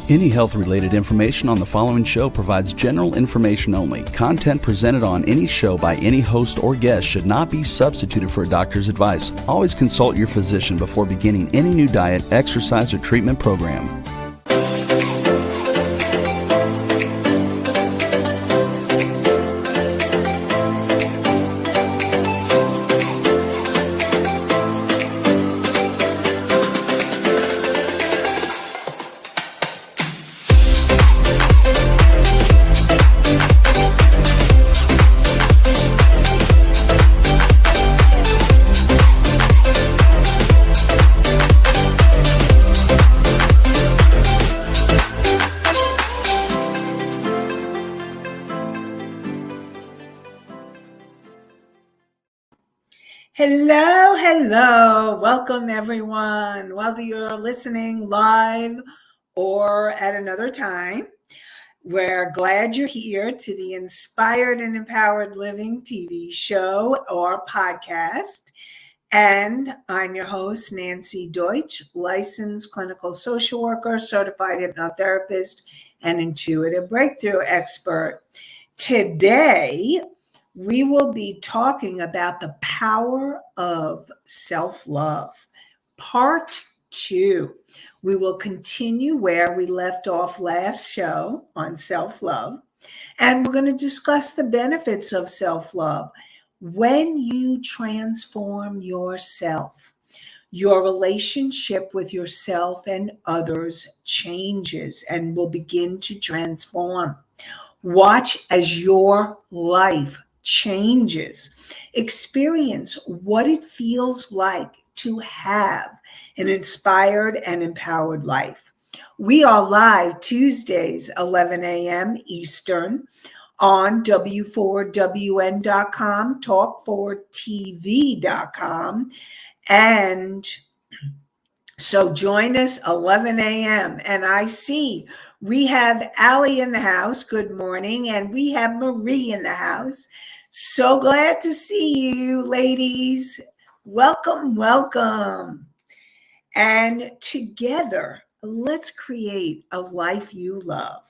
Any health-related information on the following show provides general information only. Content presented on any show by any host or guest should not be substituted for a doctor's advice. Always consult your physician before beginning any new diet, exercise, or treatment program. Hello. Welcome, everyone. Whether you're listening live or at another time, we're glad you're here to the Inspired and Empowered Living TV show or podcast. And I'm your host, Nanci Deutsch, licensed clinical social worker, certified hypnotherapist, and intuitive breakthrough expert. Today, we will be talking about the power of self-love. Part 2. We will continue where we left off last show on self-love. And we're going to discuss the benefits of self-love. When you transform yourself, your relationship with yourself and others changes and will begin to transform. Watch as your life changes. Experience what it feels like to have an inspired and empowered life. We are live Tuesdays, 11 a.m. Eastern on W4WN.com, Talk4TV.com. And so join us 11 a.m. And I see we have Allie in the house. Good morning. And we have Marie in the house. So glad to see you, ladies. Welcome, welcome. And together, let's create a life you love.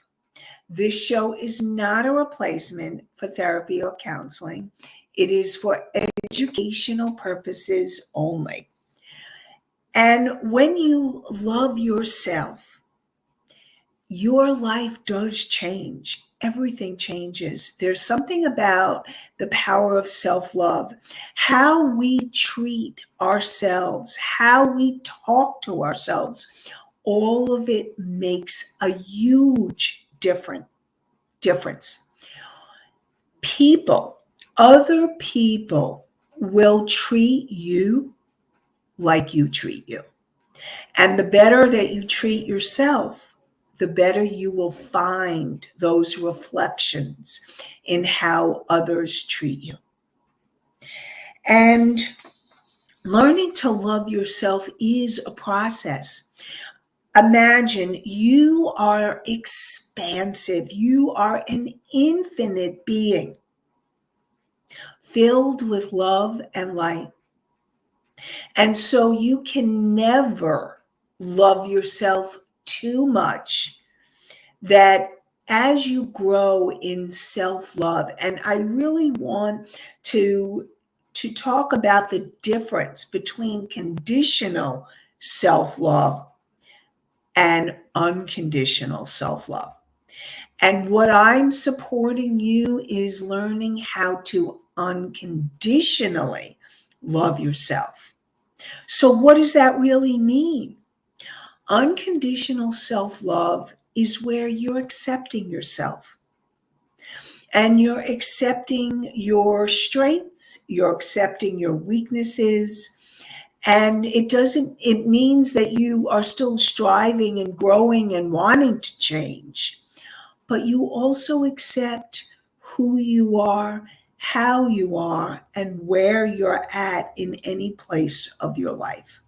This show is not a replacement for therapy or counseling. It is for educational purposes only. And when you love yourself, your life does change. Everything changes. There's something about the power of self-love, how we treat ourselves, how we talk to ourselves. All of it makes a huge difference. Other people will treat you like you treat you. And the better that you treat yourself, the better you will find those reflections in how others treat you. And learning to love yourself is a process. Imagine you are expansive. You are an infinite being filled with love and light. And so you can never love yourself too much, that as you grow in self-love, and I really want to talk about the difference between conditional self-love and unconditional self-love. And what I'm supporting you is learning how to unconditionally love yourself. So what does that really mean? Unconditional self-love is where you're accepting yourself. And you're accepting your strengths, you're accepting your weaknesses. And it means that you are still striving and growing and wanting to change. But you also accept who you are, how you are, and where you're at in any place of your life.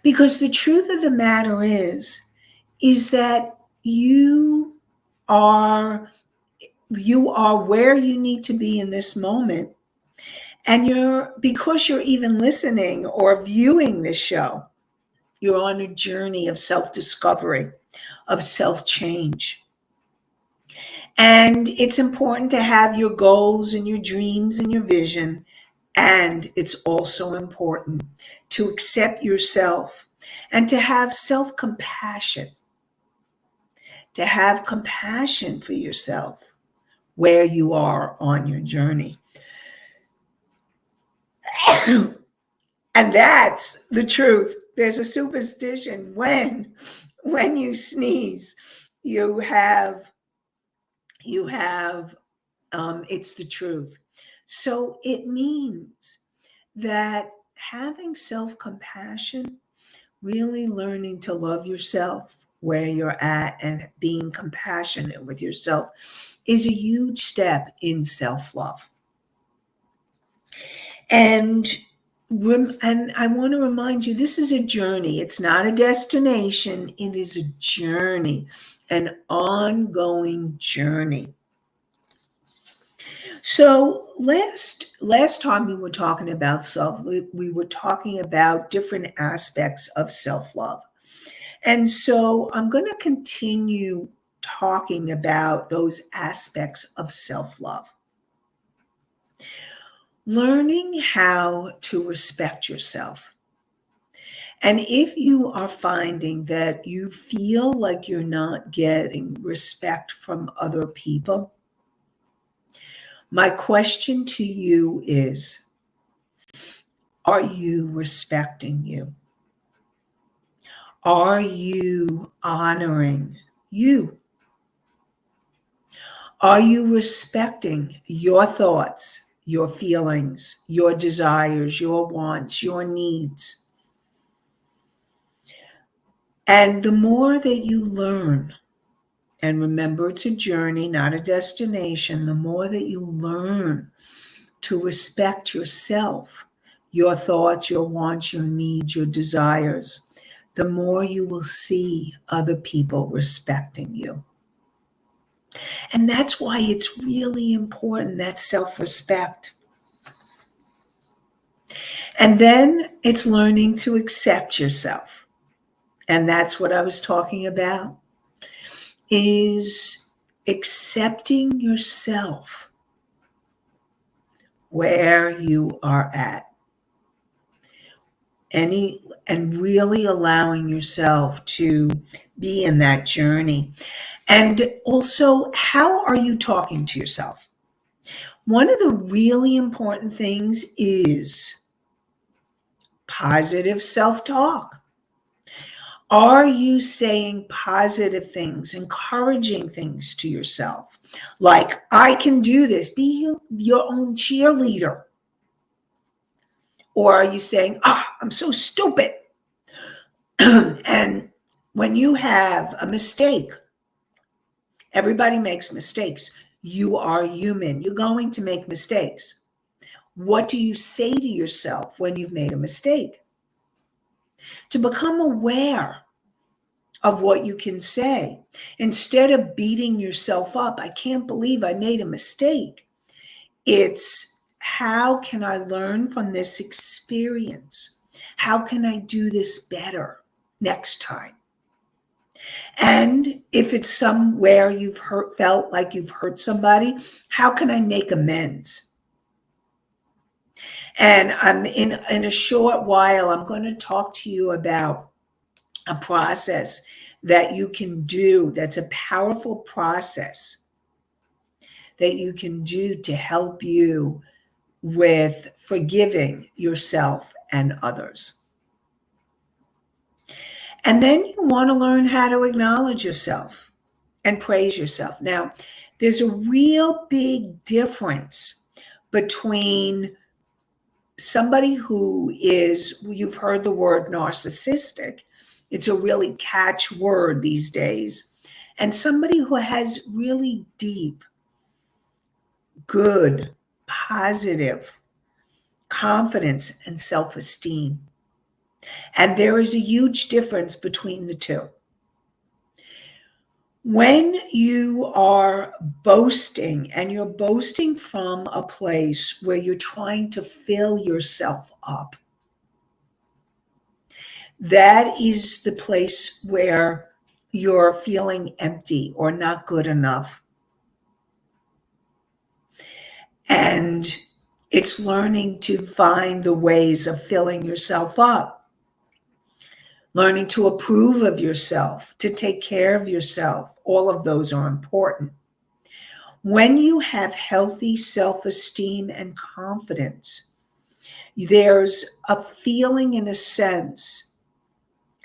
Because the truth of the matter is that you are where you need to be in this moment. And because you're even listening or viewing this show, you're on a journey of self-discovery. of self-change. And it's important to have your goals and your dreams and your vision. And it's also important to accept yourself and to have self-compassion, to have compassion for yourself where you are on your journey. And that's the truth. There's a superstition. When you sneeze, you have it's the truth. So it means that having self-compassion, really learning to love yourself where you're at and being compassionate with yourself is a huge step in self-love. And I want to remind you, this is a journey. It's not a destination. It is a journey, an ongoing journey. So last time we were talking about we were talking about different aspects of self-love. And so I'm going to continue talking about those aspects of self-love. Learning how to respect yourself. And if you are finding that you feel like you're not getting respect from other people, my question to you is, are you respecting you? Are you honoring you? Are you respecting your thoughts, your feelings, your desires, your wants, your needs? And the more that you learn, and remember it's a journey, not a destination, the more that you learn to respect yourself, your thoughts, your wants, your needs, your desires, the more you will see other people respecting you. And that's why it's really important, that self-respect. And then it's learning to accept yourself. And that's what I was talking about, is accepting yourself where you are at. And really allowing yourself to be in that journey. And also, how are you talking to yourself? One of the really important things is positive self-talk. Are you saying positive things, encouraging things to yourself? Like, I can do this. Be your own cheerleader. Or are you saying, I'm so stupid? And when you have a mistake, everybody makes mistakes. You are human. You're going to make mistakes. What do you say to yourself when you've made a mistake? To become aware of what you can say. Instead of beating yourself up, I can't believe I made a mistake. It's, how can I learn from this experience? How can I do this better next time? And if it's somewhere you've felt like you've hurt somebody, how can I make amends? And I'm in a short while, I'm going to talk to you about a process that you can do that's a powerful process that you can do to help you with forgiving yourself and others. And then you want to learn how to acknowledge yourself and praise yourself. Now, there's a real big difference between somebody who is, you've heard the word narcissistic. It's a really catch word these days. And somebody who has really deep, good, positive confidence and self-esteem. And there is a huge difference between the two. When you are boasting, and you're boasting from a place where you're trying to fill yourself up, that is the place where you're feeling empty or not good enough. And it's learning to find the ways of filling yourself up, learning to approve of yourself, to take care of yourself. All of those are important. When you have healthy self-esteem and confidence, there's a feeling and a sense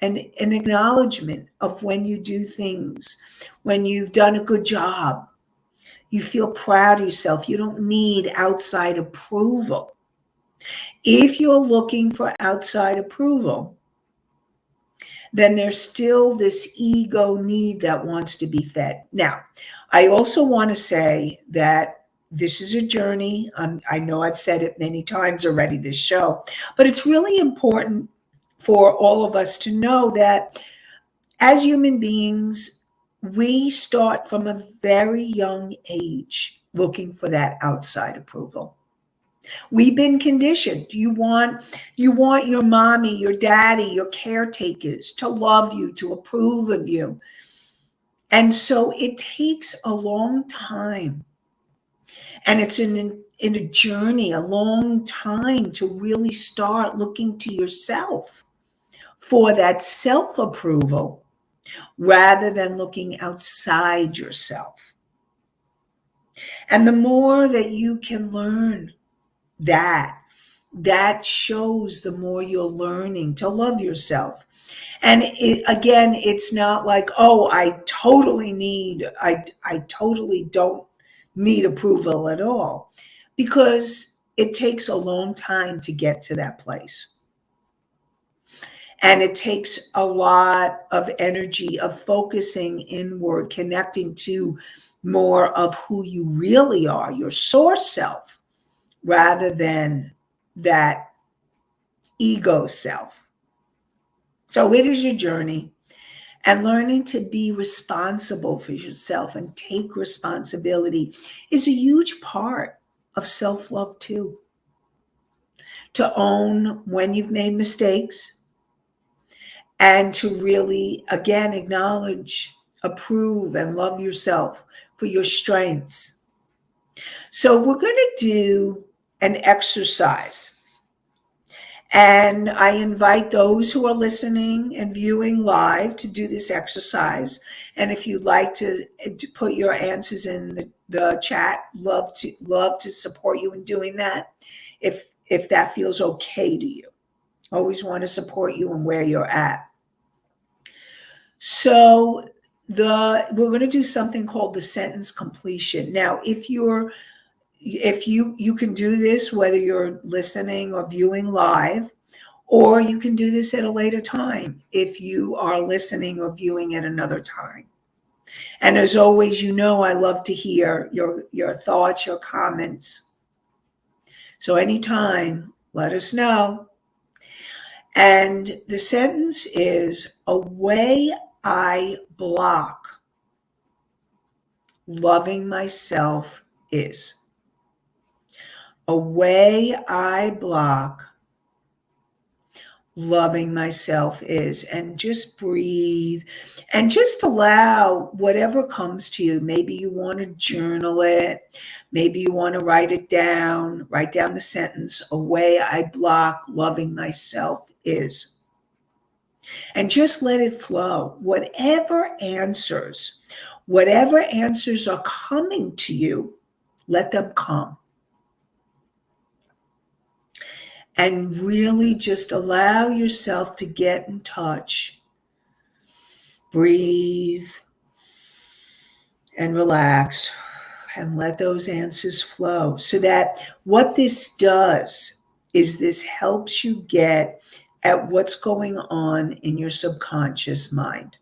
and an acknowledgement of when you do things, when you've done a good job. You feel proud of yourself. You don't need outside approval. If you're looking for outside approval, then there's still this ego need that wants to be fed. Now, I also want to say that this is a journey. I know I've said it many times already, this show, but it's really important for all of us to know that as human beings, we start from a very young age looking for that outside approval. We've been conditioned. You want your mommy, your daddy, your caretakers to love you, to approve of you. And so it takes a long time. And it's in a journey, a long time to really start looking to yourself for that self-approval rather than looking outside yourself. And the more that you can learn that shows the more you're learning to love yourself. And again, it's not like, oh, I totally don't need approval at all, because it takes a long time to get to that place. And it takes a lot of energy of focusing inward, connecting to more of who you really are, your source self, rather than that ego self. So it is your journey, and learning to be responsible for yourself and take responsibility is a huge part of self-love too. To own when you've made mistakes and to really, again, acknowledge, approve, and love yourself for your strengths. So we're going to do an exercise. And I invite those who are listening and viewing live to do this exercise. And if you'd like to put your answers in the chat, love to support you in doing that, if that feels okay to you. Always want to support you and where you're at. So we're going to do something called the sentence completion. Now, if you can do this whether you're listening or viewing live, or you can do this at a later time if you are listening or viewing at another time. And as always, I love to hear your thoughts, your comments. So anytime, let us know. And the sentence is, a way I block loving myself is. A way I block loving myself is. And just breathe and just allow whatever comes to you. Maybe you want to journal it. Maybe you want to write it down. Write down the sentence, a way I block loving myself is. And just let it flow. Whatever answers are coming to you, let them come. And really just allow yourself to get in touch. Breathe and relax and let those answers flow. So that what this does is this helps you get at what's going on in your subconscious mind.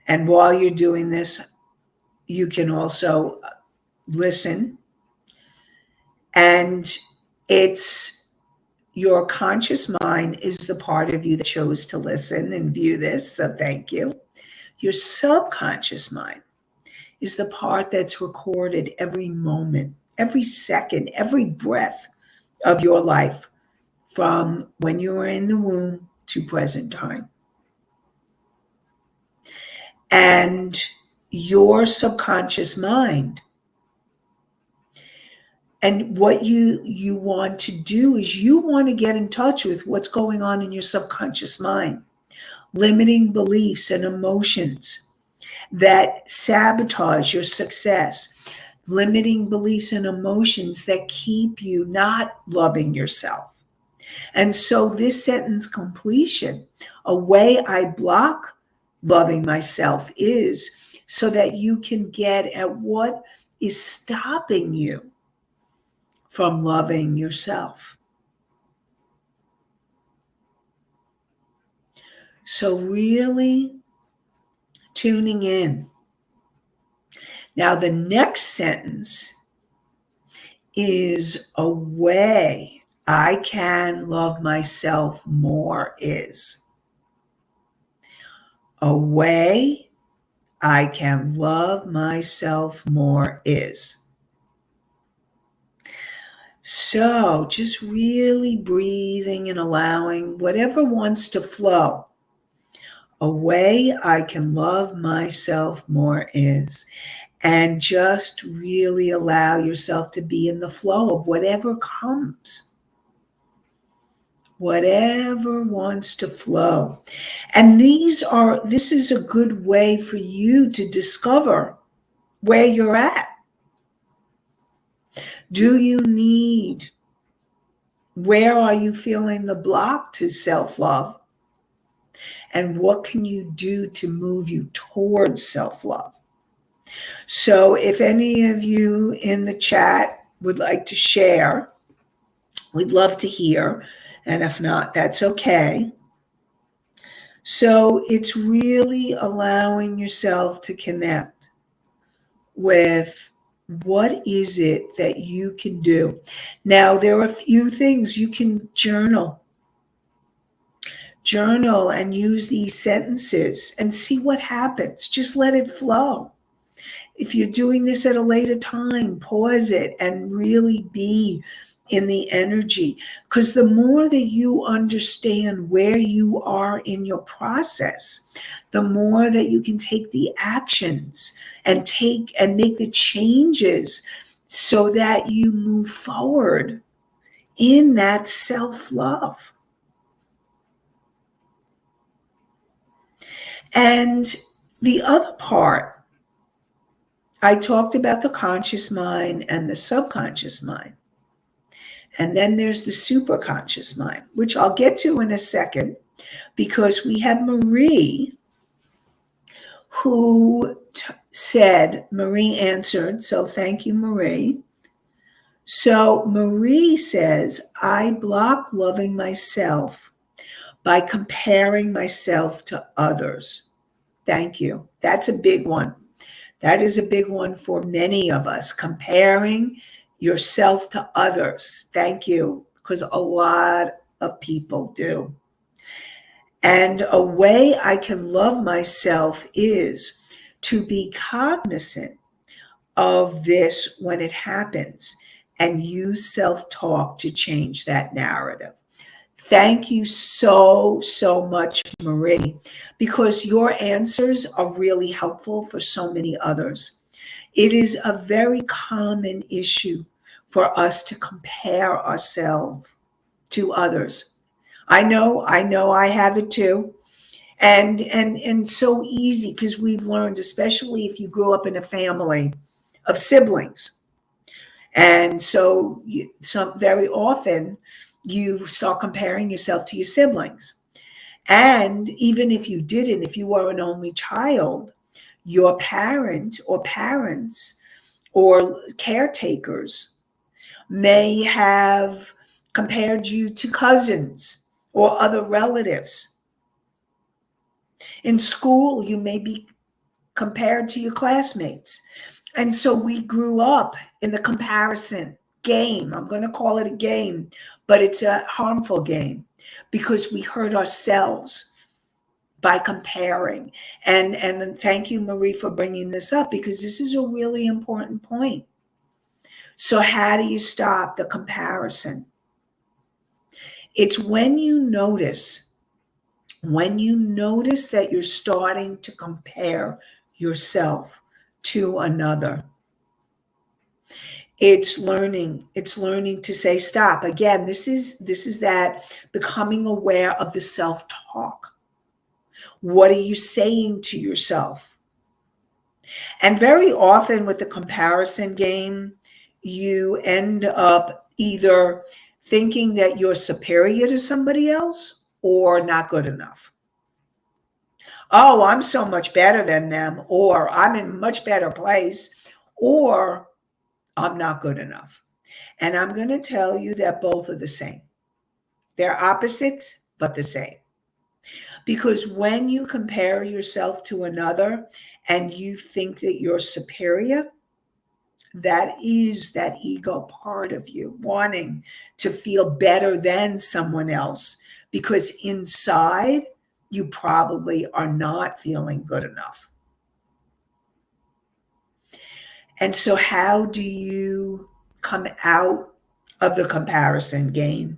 And while you're doing this, you can also listen. And it's your conscious mind is the part of you that chose to listen and view this, so thank you. Your subconscious mind is the part that's recorded every moment, every second, every breath of your life from when you were in the womb to present time. and your subconscious mind. And what you want to do is you want to get in touch with what's going on in your subconscious mind, limiting beliefs and emotions that sabotage your success, limiting beliefs and emotions that keep you not loving yourself. And so this sentence completion, a way I block loving myself is so that you can get at what is stopping you from loving yourself. So really tuning in. Now the next sentence is a way I can love myself more is. A way I can love myself more is. So just really breathing and allowing whatever wants to flow. A way I can love myself more is. And just really allow yourself to be in the flow of whatever comes. Whatever wants to flow. And this is a good way for you to discover where you're at. Do you need, where are you feeling the block to self-love? And what can you do to move you towards self-love? So if any of you in the chat would like to share, we'd love to hear. And if not, that's okay. So it's really allowing yourself to connect with what is it that you can do. Now, there are a few things you can journal. Journal and use these sentences and see what happens. Just let it flow. If you're doing this at a later time, pause it and really be in the energy. Because the more that you understand where you are in your process, the more that you can take the actions and make the changes so that you move forward in that self-love. And the other part, I talked about the conscious mind and the subconscious mind. And then there's the superconscious mind, which I'll get to in a second, because we have Marie who Marie answered. So thank you, Marie. So Marie says, I block loving myself by comparing myself to others. Thank you. That's a big one. That is a big one for many of us, comparing yourself to others. Thank you, because a lot of people do. And a way I can love myself is to be cognizant of this when it happens and use self-talk to change that narrative. Thank you so, so much, Marie, because your answers are really helpful for so many others. It is a very common issue for us to compare ourselves to others. I know I have it too. And so easy, because we've learned, especially if you grew up in a family of siblings. And so very often you start comparing yourself to your siblings. And even if you didn't, if you were an only child, your parent or parents or caretakers may have compared you to cousins or other relatives. In school, you may be compared to your classmates. And so we grew up in the comparison game. I'm going to call it a game, but it's a harmful game because we hurt ourselves by comparing. And thank you, Marie, for bringing this up, because this is a really important point. So how do you stop the comparison? It's when you notice When you notice that you're starting to compare yourself to another, it's learning to say stop. Again, this is that becoming aware of the self-talk. What are you saying to yourself? And very often with the comparison game, you end up either thinking that you're superior to somebody else or not good enough. Oh, I'm so much better than them, or I'm in a much better place, or I'm not good enough. And I'm going to tell you that both are the same. They're opposites, but the same. Because when you compare yourself to another and you think that you're superior, that is that ego part of you wanting to feel better than someone else, because inside you probably are not feeling good enough. And so how do you come out of the comparison game?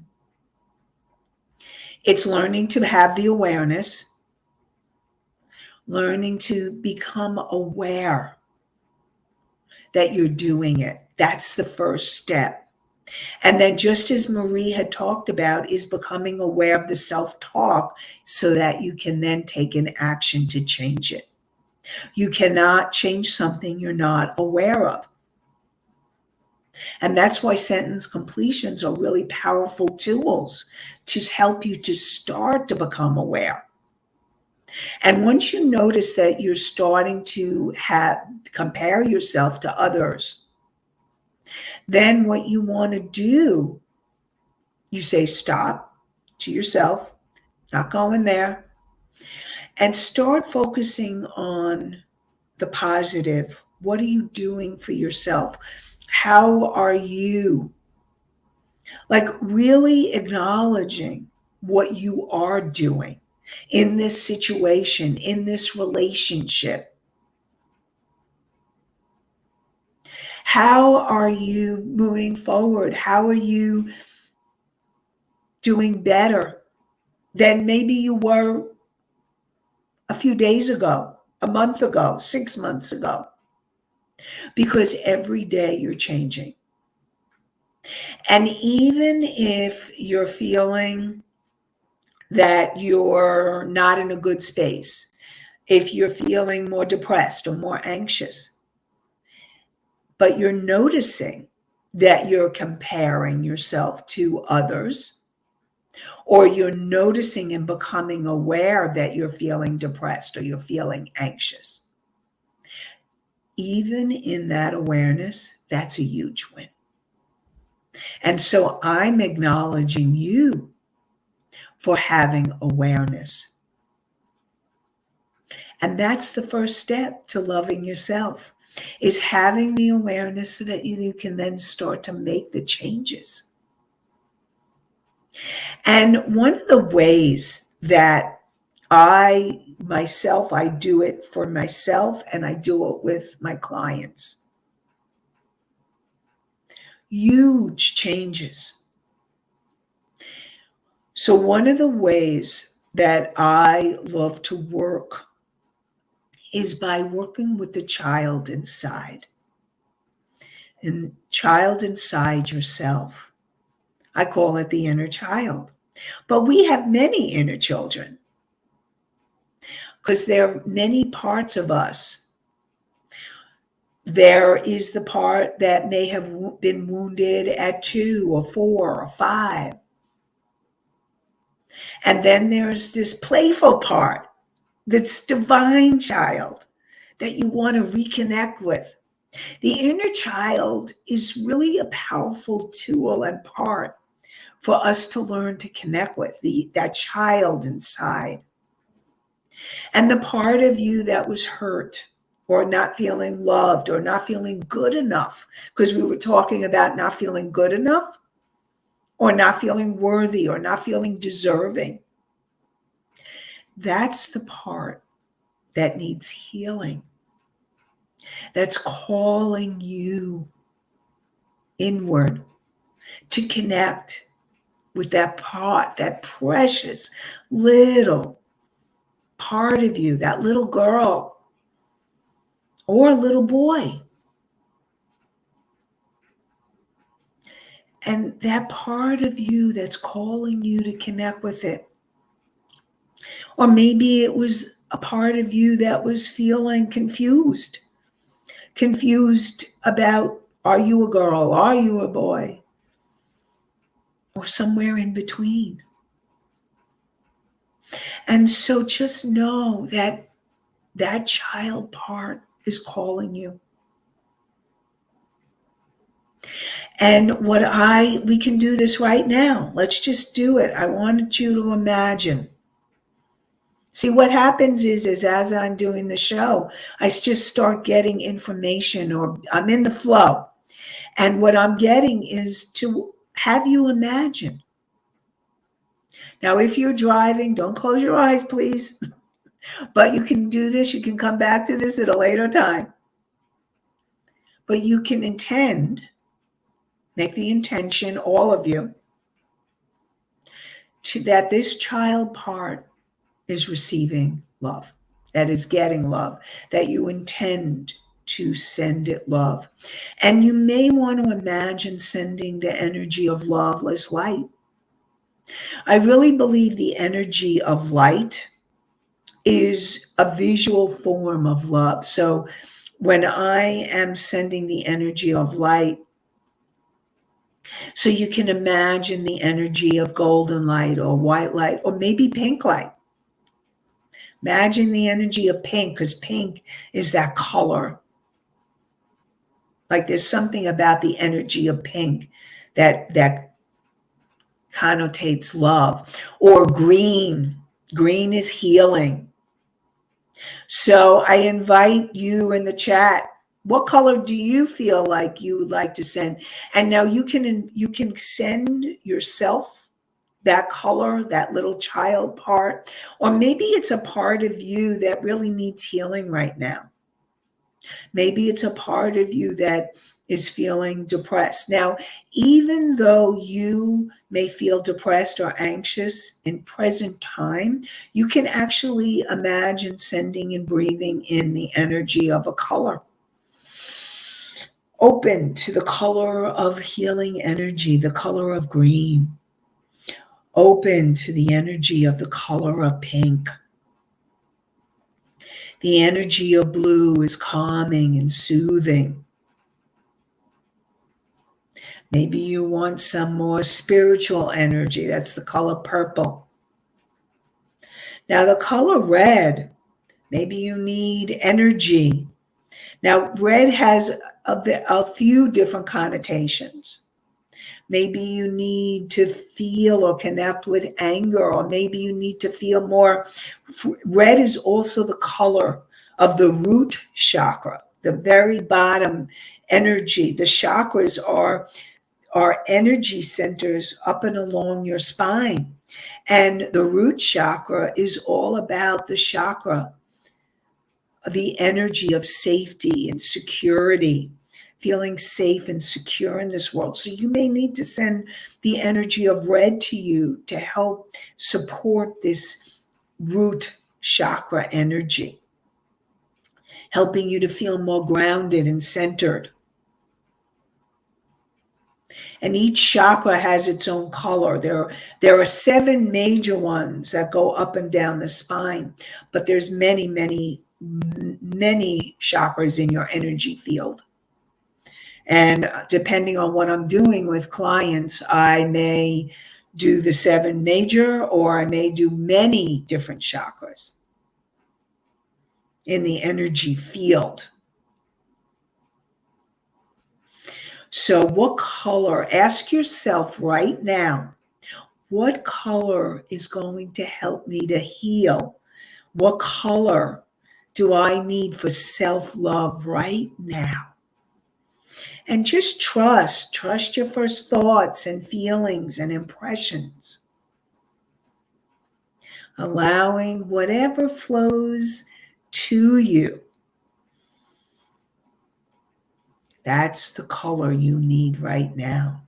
It's learning to have the awareness, learning to become aware that you're doing it. That's the first step. And then, just as Marie had talked about, is becoming aware of the self-talk so that you can then take an action to change it. You cannot change something you're not aware of. And that's why sentence completions are really powerful tools to help you to start to become aware. And once you notice that you're starting to compare yourself to others, then what you want to do, you say stop to yourself, not going there, and start focusing on the positive. What are you doing for yourself? How are you? Like really acknowledging what you are doing in this situation, in this relationship. How are you moving forward? How are you doing better than maybe you were a few days ago, a month ago, 6 months ago? Because every day you're changing. And even if you're feeling that you're not in a good space, if you're feeling more depressed or more anxious, but you're noticing that you're comparing yourself to others, or you're noticing and becoming aware that you're feeling depressed or you're feeling anxious, even in that awareness, that's a huge win. And so I'm acknowledging you for having awareness. And that's the first step to loving yourself, is having the awareness so that you can then start to make the changes. And one of the ways that I do it for myself and I do it with my clients. Huge changes. So one of the ways that I love to work is by working with the child inside. And child inside yourself. I call it the inner child. But we have many inner children because there are many parts of us. There is the part that may have been wounded at 2 or 4 or 5. And then there's this playful part, that's divine child that you want to reconnect with. The inner child is really a powerful tool and part for us to learn to connect with, that child inside. And the part of you that was hurt or not feeling loved or not feeling good enough, because we were talking about not feeling good enough or not feeling worthy or not feeling deserving. That's the part that needs healing. That's calling you inward to connect with that part, that precious little part of you, that little girl or little boy. And that part of you that's calling you to connect with it. Or maybe it was a part of you that was feeling confused about, are you a girl? Are you a boy? Or somewhere in between. And so just know that that child part is calling you. And we can do this right now. Let's just do it. I wanted you to imagine. See, what happens is as I'm doing the show, I just start getting information, or I'm in the flow. And what I'm getting is to have you imagine. Now, if you're driving, don't close your eyes, please. But you can do this. You can come back to this at a later time. But you can make the intention, all of you, that this child part is receiving love, that is getting love, that you intend to send it love. And you may want to imagine sending the energy of love as light. I really believe the energy of light is a visual form of love. So when I am sending the energy of light, so you can imagine the energy of golden light or white light or maybe pink light. Imagine the energy of pink, because pink is that color. Like there's something about the energy of pink that connotates love. Or green. Green is healing. So I invite you in the chat. What color do you feel like you would like to send? And now you can send yourself that color, that little child part, or maybe it's a part of you that really needs healing right now. Maybe it's a part of you that is feeling depressed. Now, even though you may feel depressed or anxious in present time, you can actually imagine sending and breathing in the energy of a color. Open to the color of healing energy, the color of green. Open to the energy of the color of pink. The energy of blue is calming and soothing. Maybe you want some more spiritual energy. That's the color purple. Now the color red, maybe you need energy. Now red has a few different connotations. Maybe you need to feel or connect with anger, or maybe you need to feel more. Red is also the color of the root chakra, the very bottom energy. The chakras are energy centers up and along your spine. And the root chakra is all about the chakra, the energy of safety and security, feeling safe and secure in this world. So you may need to send the energy of red to you to help support this root chakra energy, helping you to feel more grounded and centered. And each chakra has its own color. There are 7 major ones that go up and down the spine, but there's many, many, many chakras in your energy field. And depending on what I'm doing with clients, I may do the 7 major, or I may do many different chakras in the energy field. So what color, ask yourself right now, what color is going to help me to heal? What color do I need for self-love right now? And just trust your first thoughts and feelings and impressions. Allowing whatever flows to you. That's the color you need right now.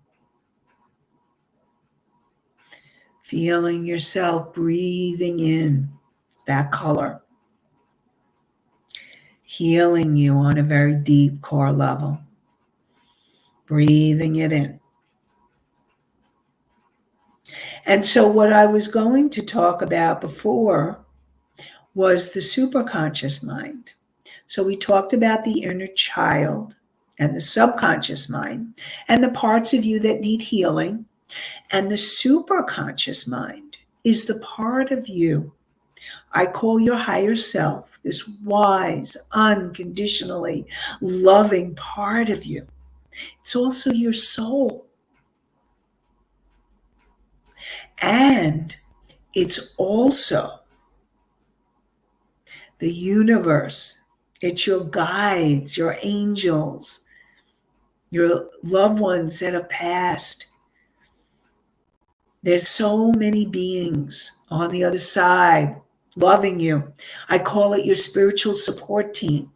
Feeling yourself breathing in that color, healing you on a very deep core level, breathing it in. And so what I was going to talk about before was the superconscious mind. So we talked about the inner child and the subconscious mind and the parts of you that need healing. And the superconscious mind is the part of you I call your higher self, this wise, unconditionally loving part of you. It's also your soul. And it's also the universe. It's your guides, your angels, your loved ones that have passed. There's so many beings on the other side loving you. I call it your spiritual support team,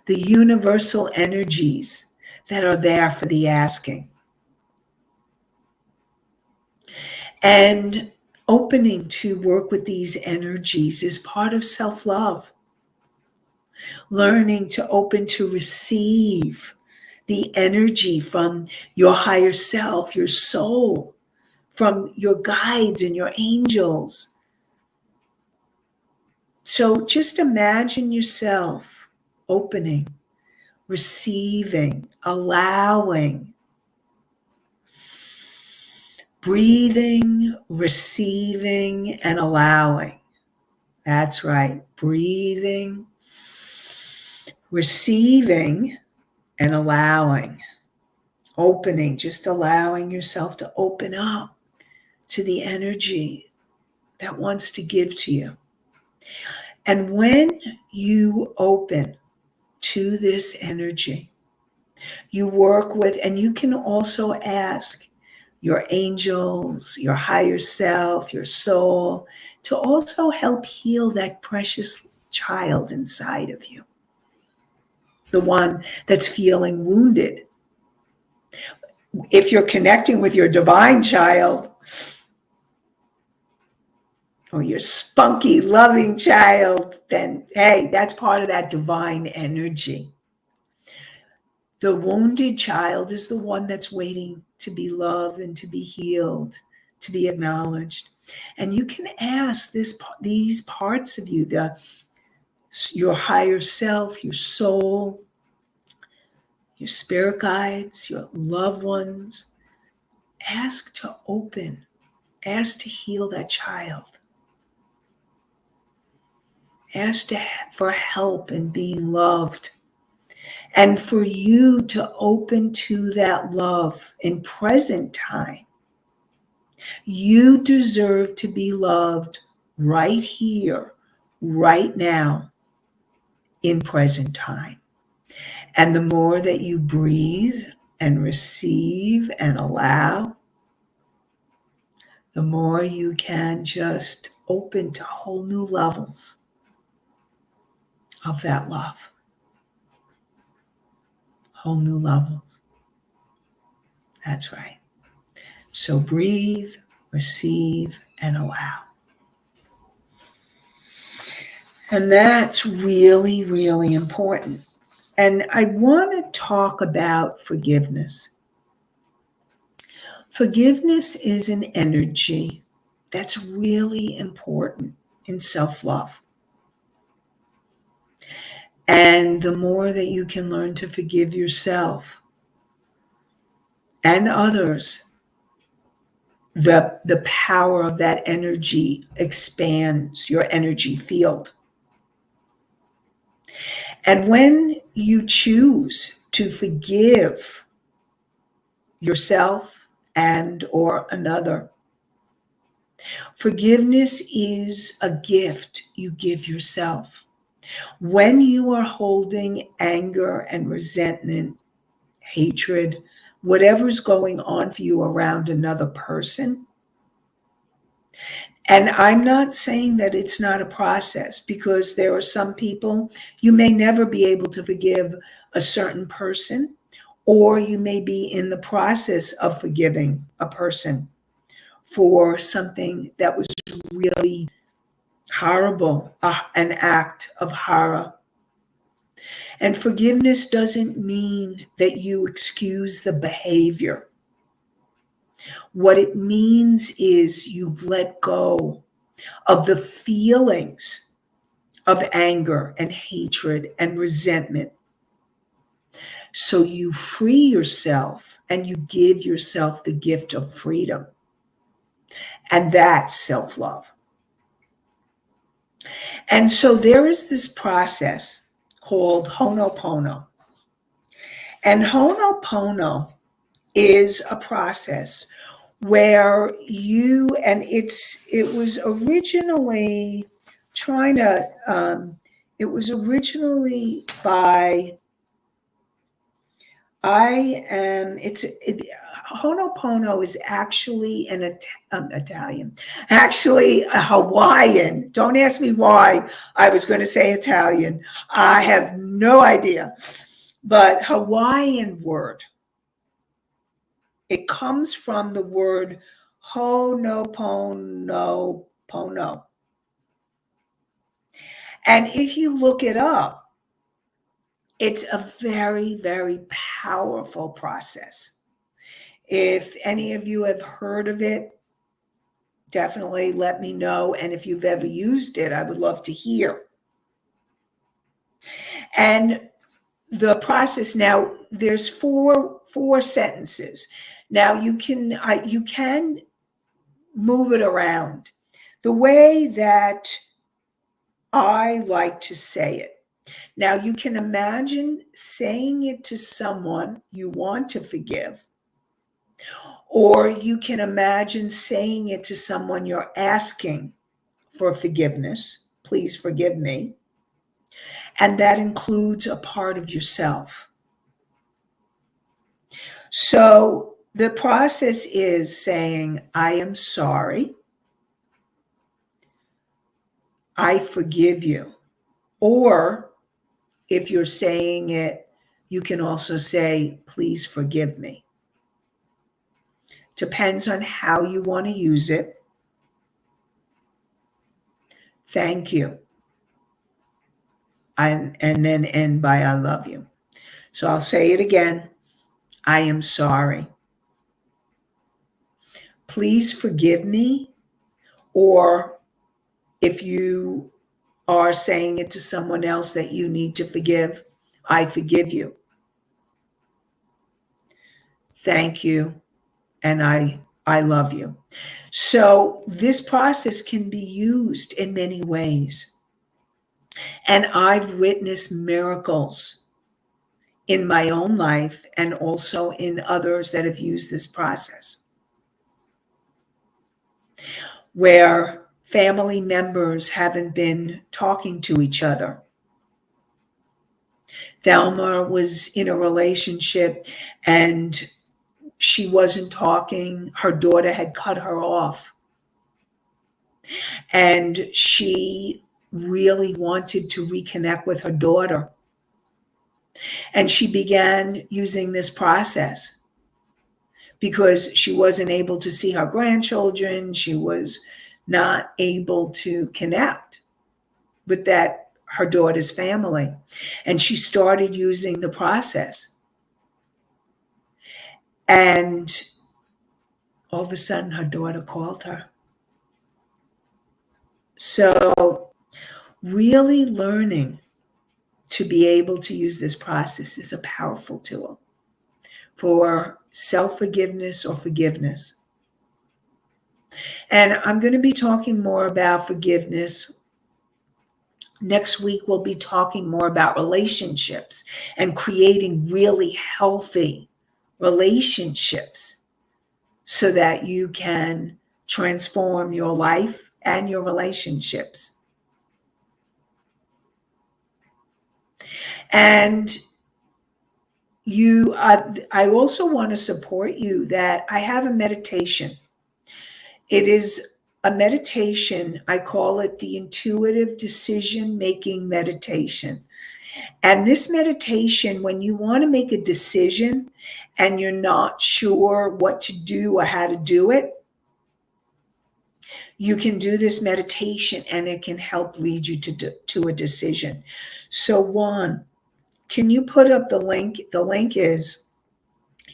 the universal energies that are there for the asking. And opening to work with these energies is part of self-love. Learning to open to receive the energy from your higher self, your soul, from your guides and your angels. So just imagine yourself opening, receiving, allowing, breathing, receiving, and allowing. That's right. Breathing, receiving, and allowing. Opening, just allowing yourself to open up to the energy that wants to give to you. And when you open to this energy, you work with, and you can also ask your angels, your higher self, your soul, to also help heal that precious child inside of you, the one that's feeling wounded. If you're connecting with your divine child, or your spunky, loving child, then hey, that's part of that divine energy. The wounded child is the one that's waiting to be loved and to be healed, to be acknowledged. And you can ask these parts of you, your higher self, your soul, your spirit guides, your loved ones. Ask to open, ask to heal that child. Ask for help in being loved. And for you to open to that love in present time. You deserve to be loved right here, right now, in present time. And the more that you breathe and receive and allow, the more you can just open to whole new levels of that love. Whole new levels. That's right. So breathe, receive, and allow. And that's really, really important. And I want to talk about forgiveness. Forgiveness is an energy that's really important in self-love. And the more that you can learn to forgive yourself and others, the power of that energy expands your energy field. And when you choose to forgive yourself and or another, forgiveness is a gift you give yourself. When you are holding anger and resentment, hatred, whatever's going on for you around another person, and I'm not saying that it's not a process, because there are some people you may never be able to forgive a certain person, or you may be in the process of forgiving a person for something that was really horrible, an act of horror. And forgiveness doesn't mean that you excuse the behavior. What it means is you've let go of the feelings of anger and hatred and resentment. So you free yourself and you give yourself the gift of freedom. And that's self-love. And so there is this process called Ho'oponopono. And Ho'oponopono is a process where it was originally by Ho'oponopono is actually Italian, actually a Hawaiian. Don't ask me why I was going to say Italian. I have no idea. But Hawaiian word. It comes from the word Ho'oponopono. And if you look it up, it's a very, very powerful process. If any of you have heard of it, definitely let me know. And if you've ever used it, I would love to hear. And the process now, there's four sentences. Now you can move it around. The way that I like to say it. Now you can imagine saying it to someone you want to forgive, or you can imagine saying it to someone you're asking for forgiveness. Please forgive me. And that includes a part of yourself. So the process is saying, I am sorry. I forgive you. Or if you're saying it, you can also say, please forgive me. Depends on how you want to use it. Thank you. And then end by I love you. So I'll say it again. I am sorry. Please forgive me. Or if you are saying it to someone else that you need to forgive, I forgive you. Thank you. And I love you. So this process can be used in many ways. And I've witnessed miracles in my own life and also in others that have used this process, where family members haven't been talking to each other. Thelma was in a relationship and she wasn't talking. Her daughter had cut her off. And she really wanted to reconnect with her daughter. And she began using this process because she wasn't able to see her grandchildren. She was not able to connect with her daughter's family. And she started using the process. And all of a sudden, her daughter called her. So really learning to be able to use this process is a powerful tool for self-forgiveness or forgiveness. And I'm going to be talking more about forgiveness. Next week, we'll be talking more about relationships and creating really healthy relationships so that you can transform your life and your relationships. And I also want to support you that I have a meditation. It is a meditation. I call it the intuitive decision-making meditation. And this meditation, when you want to make a decision and you're not sure what to do or how to do it, you can do this meditation and it can help lead you to a decision. So Juan, can you put up the link? The link is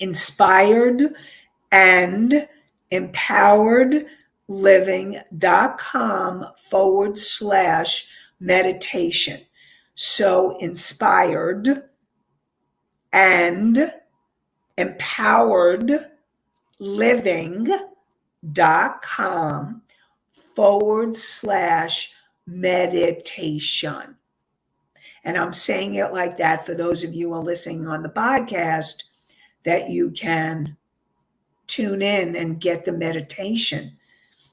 inspiredandempoweredliving.com/meditation. So inspired and empoweredliving.com/meditation. And I'm saying it like that for those of you who are listening on the podcast, that you can tune in and get the meditation.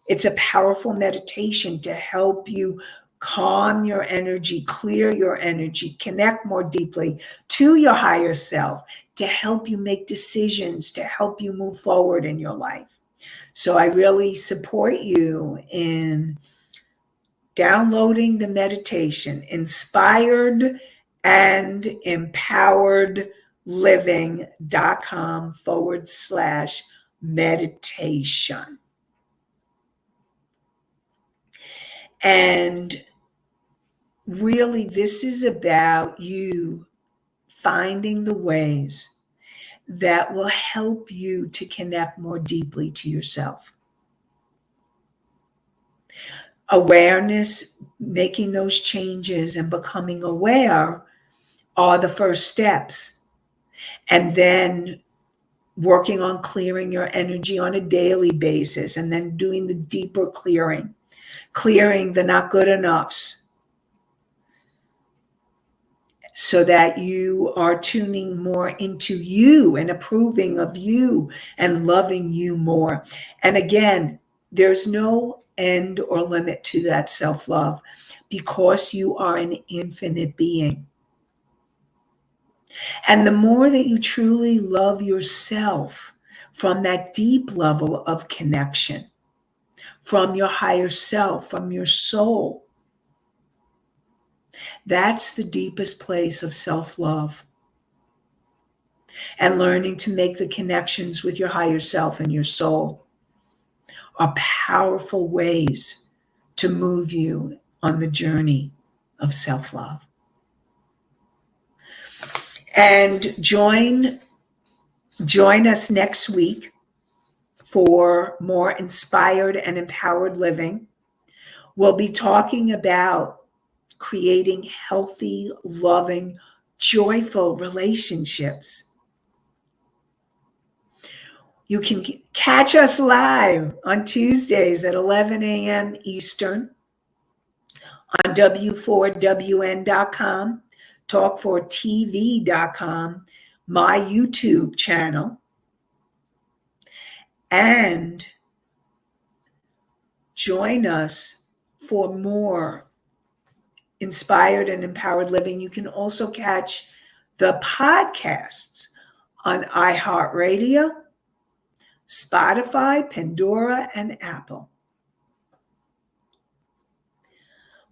It's a powerful meditation to help you calm your energy, clear your energy, connect more deeply to your higher self, to help you make decisions, to help you move forward in your life. So I really support you in downloading the meditation, Inspired and Empowered living.com/meditation. And really, this is about you finding the ways that will help you to connect more deeply to yourself. Awareness, making those changes and becoming aware are the first steps. And then working on clearing your energy on a daily basis, and then doing the deeper clearing the not good enoughs, so that you are tuning more into you and approving of you and loving you more. And again, there's no end or limit to that self-love, because you are an infinite being. And the more that you truly love yourself from that deep level of connection, from your higher self, from your soul, that's the deepest place of self-love. And learning to make the connections with your higher self and your soul are powerful ways to move you on the journey of self-love. And join us next week for more Inspired and Empowered Living. We'll be talking about creating healthy, loving, joyful relationships. You can catch us live on Tuesdays at 11 a.m. Eastern on W4WN.com, Talk4TV.com, my YouTube channel, and join us for more Inspired and Empowered Living. You can also catch the podcasts on iHeartRadio, Spotify, Pandora, and Apple.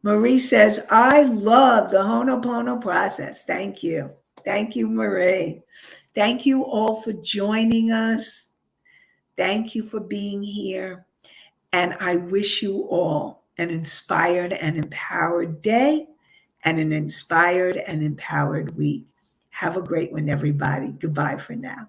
Marie says, I love the Ho'oponopono process. Thank you. Thank you, Marie. Thank you all for joining us. Thank you for being here. And I wish you all an inspired and empowered day and an inspired and empowered week. Have a great one, everybody. Goodbye for now.